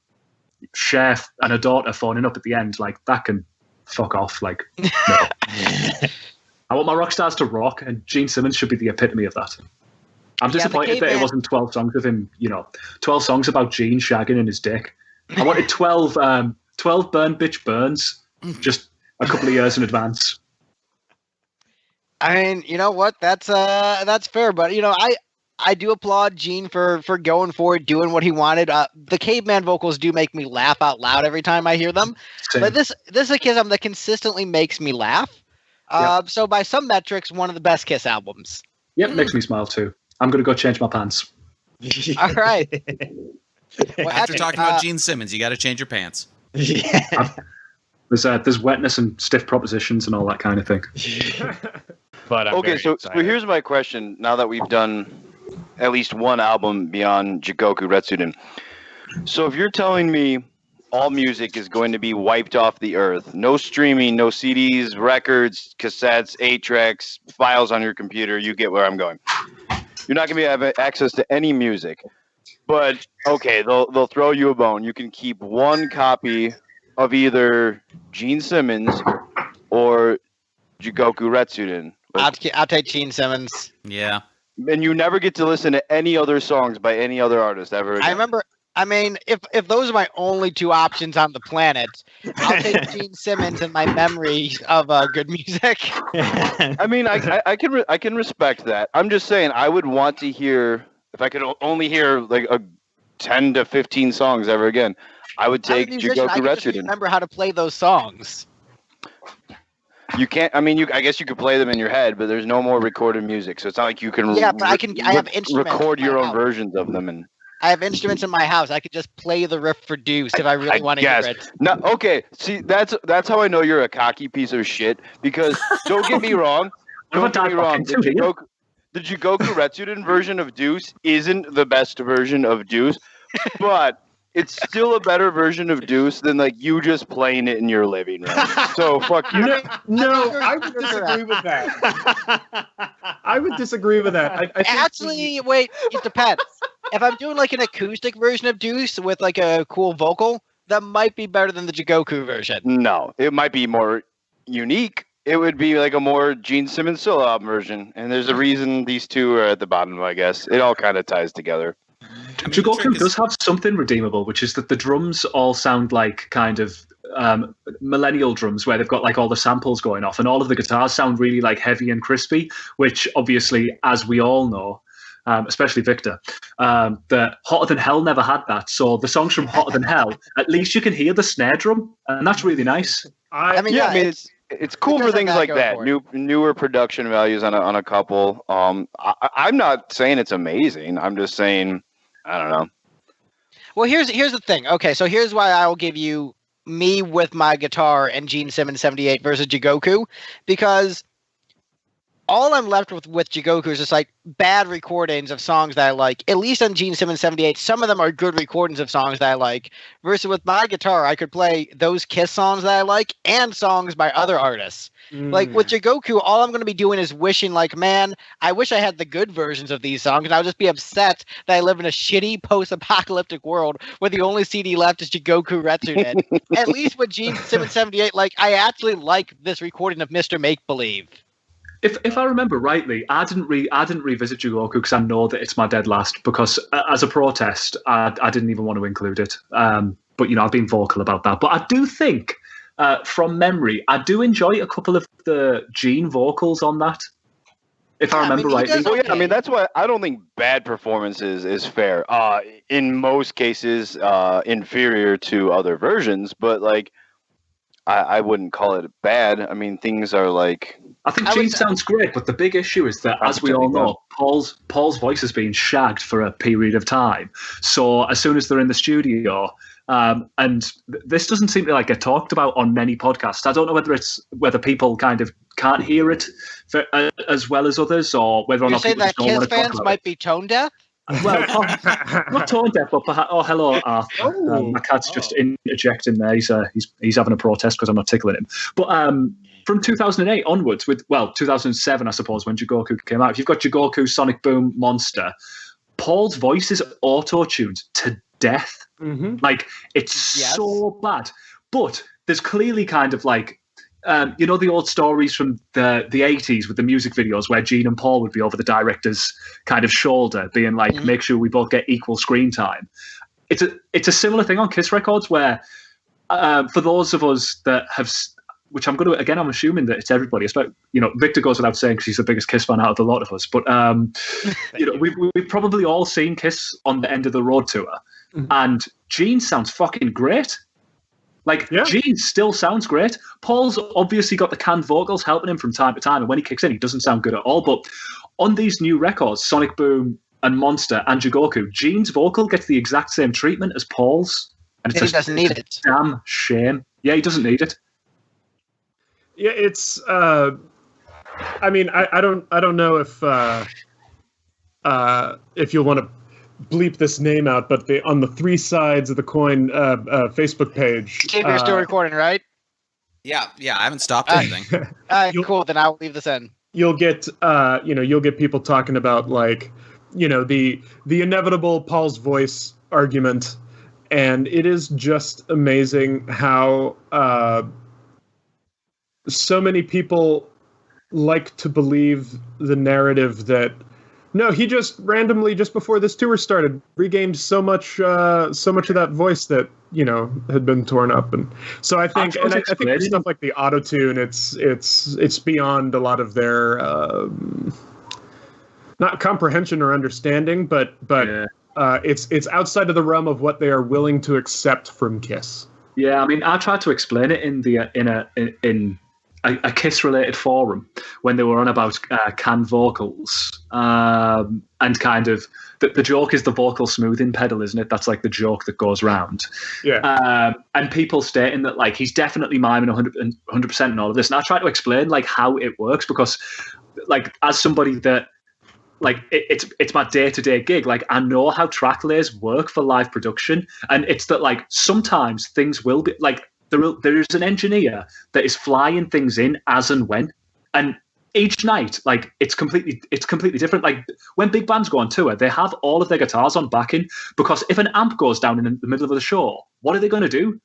Chef and a daughter phoning up at the end, like that can fuck off. Like no. I want my rock stars to rock, and Gene Simmons should be the epitome of that. I'm disappointed that it wasn't 12 songs of him, 12 songs about Gene shagging in his dick. I wanted 12 Burn Bitch Burns, just a couple of years in advance. I mean, you know what? That's fair, but I do applaud Gene for going for it, doing what he wanted. The caveman vocals do make me laugh out loud every time I hear them. Same. But this is a Kiss album that consistently makes me laugh. So by some metrics, one of the best Kiss albums. Yep, makes me smile too. I'm going to go change my pants. All right. Well, after talking about Gene Simmons, you got to change your pants. Yeah. There's wetness and stiff propositions and all that kind of thing. But so here's my question. Now that we've done at least one album beyond Jigoku Retsuden, so if you're telling me all music is going to be wiped off the earth, no streaming, no CDs, records, cassettes, 8-tracks, files on your computer, you get where I'm going. You're not going to have access to any music. But, okay, they'll throw you a bone. You can keep one copy of either Gene Simmons or Jigoku Retsuden. I'll take Gene Simmons. Yeah. And you never get to listen to any other songs by any other artist ever again. I mean, if those are my only two options on the planet, I'll take Gene Simmons and my memory of good music. I mean, I can respect that. I'm just saying, I would want to hear, if I could only hear like 10 to 15 songs ever again, I would take Jigoku Retsuden. Remember how to play those songs. You can't. I mean, I guess you could play them in your head, but there's no more recorded music, so it's not like you can. Yeah, but I have instruments. Record your own versions of them and. I have instruments in my house. I could just play the riff for Deuce if I really want to hear it. No, okay. See, that's how I know you're a cocky piece of shit. Because don't get me wrong. Don't get me wrong. The Jigoku Retsuden version of Deuce isn't the best version of Deuce, but it's still a better version of Deuce than like you just playing it in your living room. So fuck you. No, I would disagree with that. I would disagree with that. I think Actually, wait. It depends. If I'm doing like an acoustic version of Deuce with like a cool vocal, that might be better than the Jigoku version. No, it might be more unique. It would be like a more Gene Simmons solo album version. And there's a reason these two are at the bottom, I guess. It all kind of ties together. Jigoku does have something redeemable, which is that the drums all sound like kind of millennial drums where they've got like all the samples going off and all of the guitars sound really like heavy and crispy, which obviously, as we all know, especially Victor, that Hotter Than Hell never had that. So the songs from Hotter Than Hell, at least you can hear the snare drum, and that's really nice. I mean, it's cool for things like that. Newer production values on a couple. I'm not saying it's amazing. I'm just saying, I don't know. Well, here's the thing. Okay, so here's why I will give you me with my guitar and Gene Simmons 78 versus Jigoku, because all I'm left with Jigoku is just like bad recordings of songs that I like. At least on Gene Simmons 78, some of them are good recordings of songs that I like. Versus with my guitar, I could play those Kiss songs that I like and songs by other artists. Like with Jigoku, all I'm going to be doing is wishing, like, man, I wish I had the good versions of these songs, and I'll just be upset that I live in a shitty post-apocalyptic world where the only CD left is Jigoku Retsuden. At least with Gene Simmons 78, like, I actually like this recording of Mr. Make Believe. If I remember rightly, I didn't revisit Jigoku because I know that it's my dead last. Because as a protest, I didn't even want to include it. But I've been vocal about that. But I do think, from memory, I do enjoy a couple of the Gene vocals on that. If I remember rightly. Well, yeah, I mean, that's why I don't think bad performances is fair. In most cases, inferior to other versions, but like, I wouldn't call it bad. I mean, things are like. I think Gene sounds great, but the big issue is that, as we all know, Paul's voice has been shagged for a period of time. So as soon as they're in the studio, and this doesn't seem to get talked about on many podcasts. I don't know whether people kind of can't hear it as well as others, or whether or not people just don't want to talk about it. Kiss fans might be tone deaf. Well, not tone deaf, but perhaps. Oh, hello, Arthur. My cat's just interjecting there. He's having a protest because I'm not tickling him. But from 2008 onwards, 2007, I suppose, when Jigoku came out, if you've got Jigoku, Sonic Boom, Monster, Paul's voice is auto-tuned to death. Mm-hmm. Like, it's so bad. But there's clearly kind of like, the old stories from the 80s with the music videos where Gene and Paul would be over the director's kind of shoulder, being like, make sure we both get equal screen time. It's a similar thing on Kiss records where, for those of us that have... Which I'm assuming that it's everybody. It's like, Victor goes without saying because he's the biggest Kiss fan out of a lot of us. But, we've probably all seen Kiss on the End of the Road tour. Mm-hmm. And Gene sounds fucking great. Gene still sounds great. Paul's obviously got the canned vocals helping him from time to time. And when he kicks in, he doesn't sound good at all. But on these new records, Sonic Boom and Monster and Jigoku, Gene's vocal gets the exact same treatment as Paul's. And he doesn't need it. Damn shame. Yeah, he doesn't need it. Yeah, it's. I mean, I don't know if you'll want to bleep this name out, but on the Three Sides of the Coin Facebook page. Steve, you're still recording, right? Yeah, I haven't stopped anything. Cool. Then I'll leave this in. You'll get people talking about the inevitable Paul's voice argument, and it is just amazing how. So many people like to believe the narrative that no, he just randomly just before this tour started regained so much of that voice that had been torn up, and so I think with stuff like the auto-tune, it's beyond a lot of their not comprehension or understanding, but it's outside of the realm of what they are willing to accept from Kiss. Yeah, I mean, I tried to explain it in a Kiss-related forum when they were on about canned vocals, and kind of the joke is the vocal smoothing pedal, isn't it? That's like the joke that goes round. Yeah. And people stating that he's definitely miming 100% and all of this, and I try to explain how it works because as somebody that it's my day-to-day gig. I know how track layers work for live production, and it's that sometimes things will be there is an engineer that is flying things in as and when, and each night it's completely different. When big bands go on tour, they have all of their guitars on backing, because if an amp goes down in the middle of the show, what are they going to do?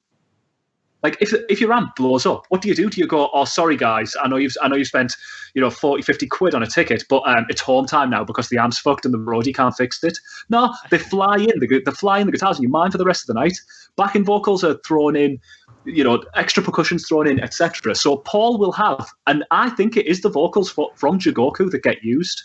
If your amp blows up, what do you do? Do you go, oh, sorry guys, I know you spent 40, 50 quid on a ticket, but it's home time now because the amp's fucked and the roadie can't fix it? No, they fly in the guitars and you mine for the rest of the night. Backing vocals are thrown in, extra percussion's thrown in, etc. So Paul will have, and I think it is the vocals from Jigoku that get used.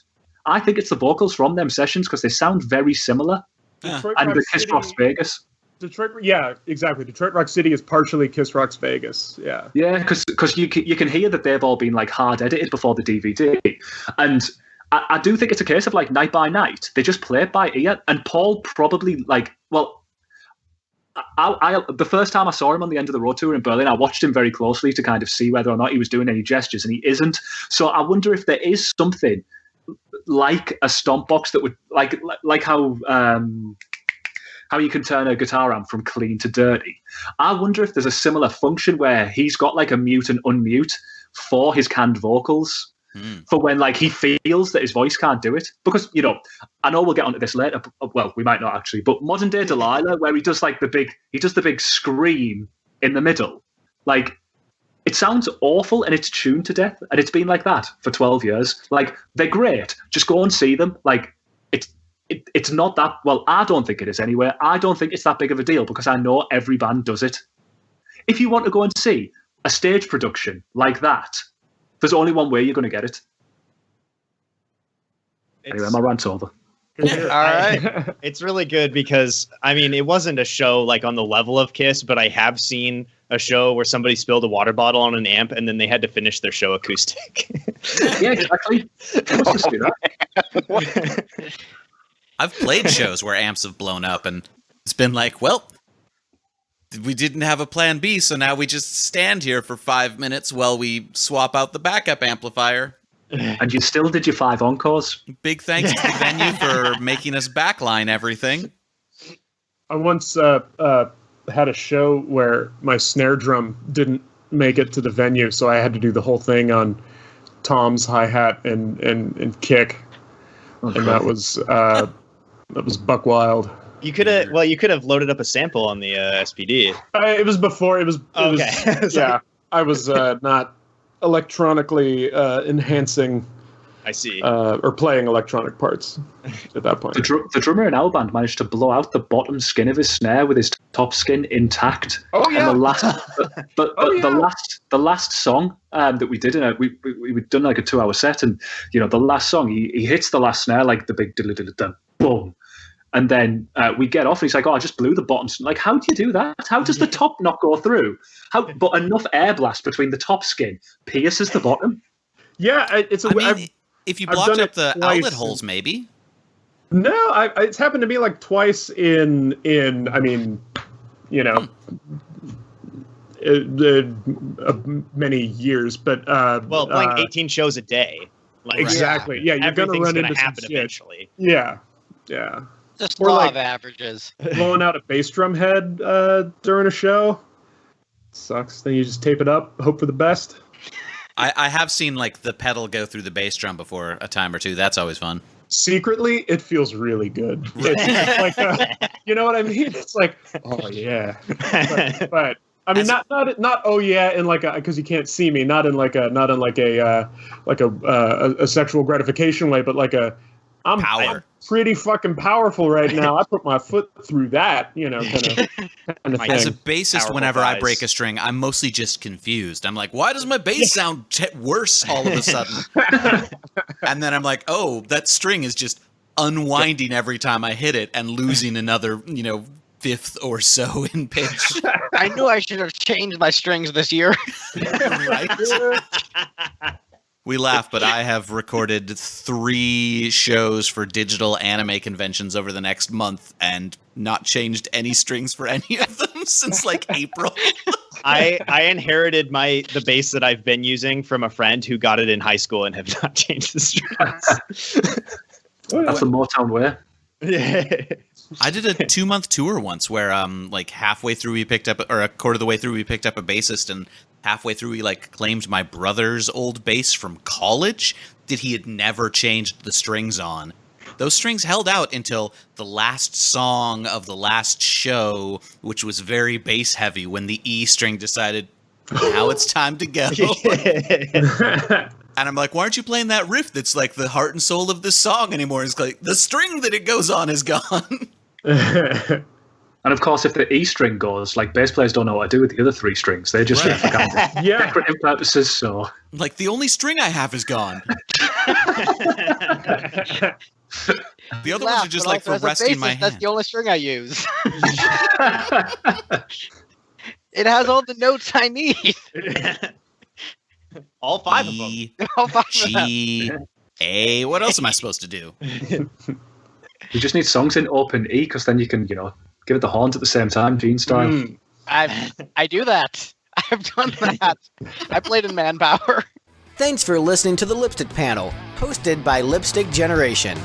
I think it's the vocals from them sessions because they sound very similar. Detroit And Rock the Kiss City- Rocks Vegas. Detroit, yeah, exactly. Detroit Rock City is partially Kiss Rocks Vegas. Yeah, Yeah, because you can hear that they've all been like hard edited before the DVD, and I do think it's a case of like Night by Night. They just play it by ear, and Paul probably like I the first time I saw him on the End of the Road tour in Berlin, I watched him very closely to kind of see whether or not he was doing any gestures, and he isn't. So I wonder if there is something like a stomp box that would like how you can turn a guitar amp from clean to dirty. I wonder if there's a similar function where he's got like a mute and unmute for his canned vocals for when like he feels that his voice can't do it. Because, you know, I know we'll get onto this later. Well, we might not actually, but Modern Day Delilah, where he does like the big scream in the middle. Like, it sounds awful and it's tuned to death. And it's been like that for 12 years. Like, they're great. Just go and see them. Like, it's not that, well, I don't think it is anyway. I don't think it's that big of a deal because I know every band does it. If you want to go and see a stage production like that, there's only one way you're going to get it. Anyway, my rant's over. All right. It's really good because, I mean, it wasn't a show like on the level of Kiss, but I have seen a show where somebody spilled a water bottle on an amp and then they had to finish their show acoustic. Yeah, exactly. Let's just do that. I've played shows where amps have blown up, and it's been like, well, we didn't have a plan B, so now we just stand here for 5 minutes while we swap out the backup amplifier. And you still did your 5 encores. Big thanks to the venue for making us backline everything. I once had a show where my snare drum didn't make it to the venue, so I had to do the whole thing on toms, hi-hat, and kick. Okay. And that was buck wild. You could have loaded up a sample on the SPD. It was before. It was Okay. yeah, I was not electronically enhancing. I see. Or playing electronic parts at that point. The drummer in our band managed to blow out the bottom skin of his snare with his top skin intact. Oh yeah. And the last song that we did, we'd done like a 2-hour set, and you know the last song he hits the last snare like the big boom, and then we get off and he's like, "Oh, I just blew the bottom." Like, how do you do that? How does the top not go through? But enough air blast between the top skin pierces the bottom. Yeah, it's. If you I've blocked done up it the twice. outlet holes, maybe. No, it's happened to me like twice in I mean, you know, many years, but playing 18 shows a day. Like, exactly. Yeah, you're gonna run into some happen shit. eventually. Yeah. Just Or law like- of averages. Blowing out a bass drum head during a show sucks. Then you just tape it up, hope for the best. I have seen like the pedal go through the bass drum before a time or two. That's always fun. Secretly, it feels really good. It's like, you know what I mean? It's like, oh yeah. But I mean, not oh yeah, in like a, because you can't see me, not in like a sexual gratification way, but like I'm pretty fucking powerful right now. I put my foot through that, you know, kind of thing. As a bassist, Powerful whenever I guys. break a string, I'm mostly just confused. I'm like, why does my bass sound worse all of a sudden? And then I'm like, oh, that string is just unwinding every time I hit it and losing another, fifth or so in pitch. I knew I should have changed my strings this year. Right? We laugh, but I have recorded 3 shows for digital anime conventions over the next month and not changed any strings for any of them since like April. I inherited the bass that I've been using from a friend who got it in high school and have not changed the strings. That's the Motown way. I did a 2-month tour once where like halfway through we picked up, or a quarter of the way through we picked up a bassist, and halfway through we like claimed my brother's old bass from college that he had never changed the strings on. Those strings held out until the last song of the last show, which was very bass heavy, when the E string decided now it's time to go. And I'm like, why aren't you playing that riff that's like the heart and soul of this song anymore? It's like, the string that it goes on is gone. And of course, if the E string goes, like bass players don't know what to do with the other 3 strings. They just Right. for Yeah. decorative purposes. So, Like, the only string I have is gone. The other ones are just like for resting my hand. That's the only string I use. It has all the notes I need. All 5 of them. All 5 of G, A. What else am I supposed to do? You just need songs in open E, because then you can, give it the horns at the same time, Gene style. I do that. I've done that. I played in Manpower. Thanks for listening to the Lipstick Panel, hosted by Lipstick Generation.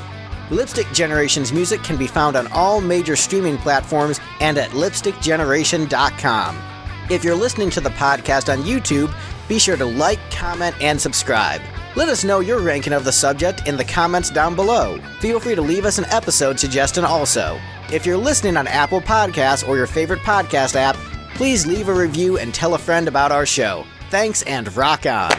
Lipstick Generation's music can be found on all major streaming platforms and at lipstickgeneration.com. If you're listening to the podcast on YouTube, be sure to like, comment, and subscribe. Let us know your ranking of the subject in the comments down below. Feel free to leave us an episode suggestion also. If you're listening on Apple Podcasts or your favorite podcast app, please leave a review and tell a friend about our show. Thanks and rock on!